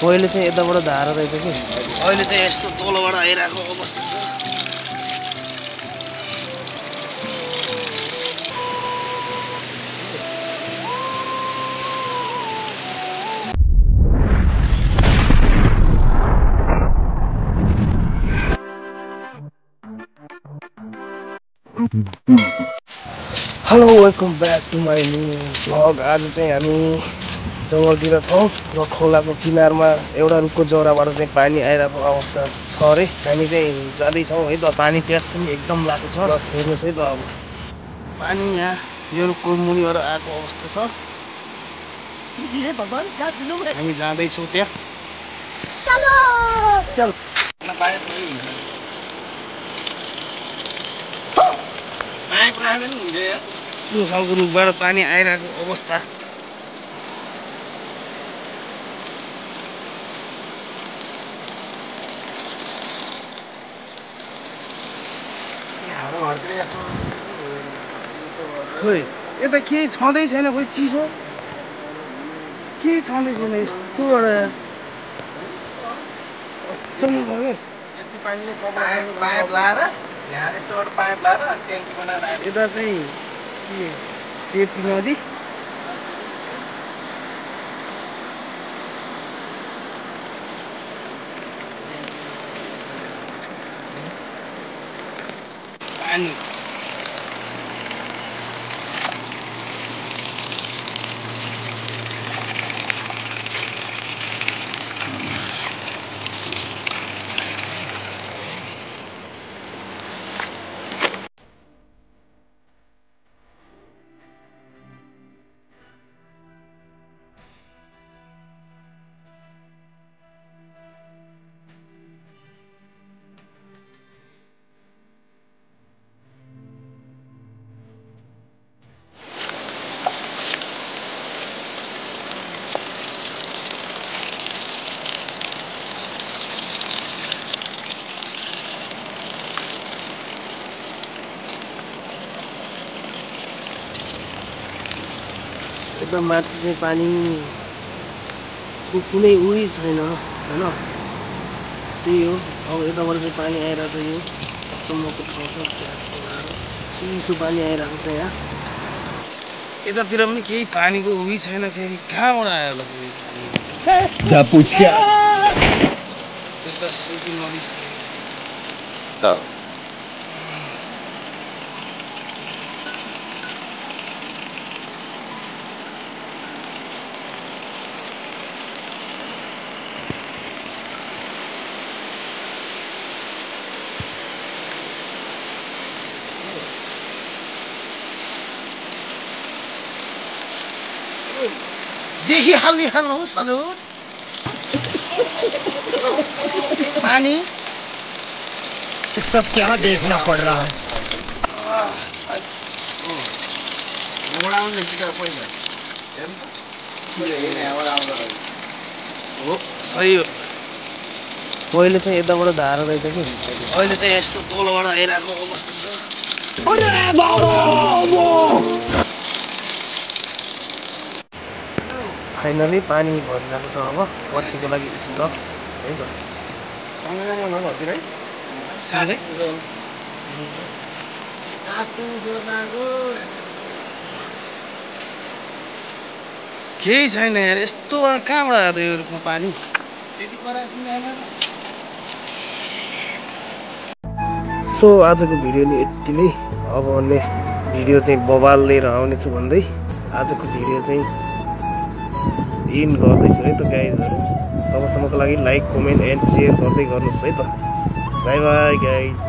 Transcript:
पहिले चाहिँ यताबाट धारा रहेछ कि अहिले चाहिँ यस्तो तलबाट आइरहेको अवस्था छ। Hello welcome back to my new vlog. आज चाहिँ हामी जङ्गलतिर छौँ र खोलाको किनारमा एउटा रुखको जराबाट चाहिँ पानी आइरहेको अवस्था छ अरे। हामी चाहिँ जाँदैछौँ है त। पानी प्यास पनि एकदम लागेको छ र हेर्नुहोस् है त अब पानी यहाँ यो रुखको मुनिबाट आएको अवस्था छ। हामी जाँदैछौँ त्यहाँ। यो खालको रुखबाट पानी आइरहेको अवस्था। खोइ यता केही छँदै छैन, खोइ चिसो केही छँदै छैन। यस्तो एउटा यता चाहिँ के सेफ्टी नदी पानी एकदम माथि चाहिँ पानी कुनै उही छैन होइन। त्यही हो अब यताबाट चाहिँ पानी आइरहेको छ। यो चम्मको ठाउँ छ, चिसो पानी आइरहेको छ यहाँ। यतातिर पनि केही पानीको उही छैन। फेरि कहाँबाट आयो होला सेती नदी छ। देखिहाल्नुहोस् हजुर पानी। ये सब क्या देखना पड़ रहा है। हो सही हो। पहिले चाहिँ यताबाट धारा रहेछ कि अहिले चाहिँ यस्तो तलबाट आइरहेको अवस्था छ। फाइनली पानी भरिरहेको छ। अब पछिको लागि स्टप है त। केही छैन यार। यस्तो कहाँबाट आयो त यो रुखमा पानी। सो आजको भिडियो नि यति नै। अब नेक्स्ट भिडियो चाहिँ बवाल लिएर आउनेछु भन्दै आजको भिडियो चाहिँ इन गर्दैछु है त गाइजहरू। तबसम्मको लागि लाइक कमेन्ट एन्ड सेयर गर्दै गर्नुहोस् है त। By by guys.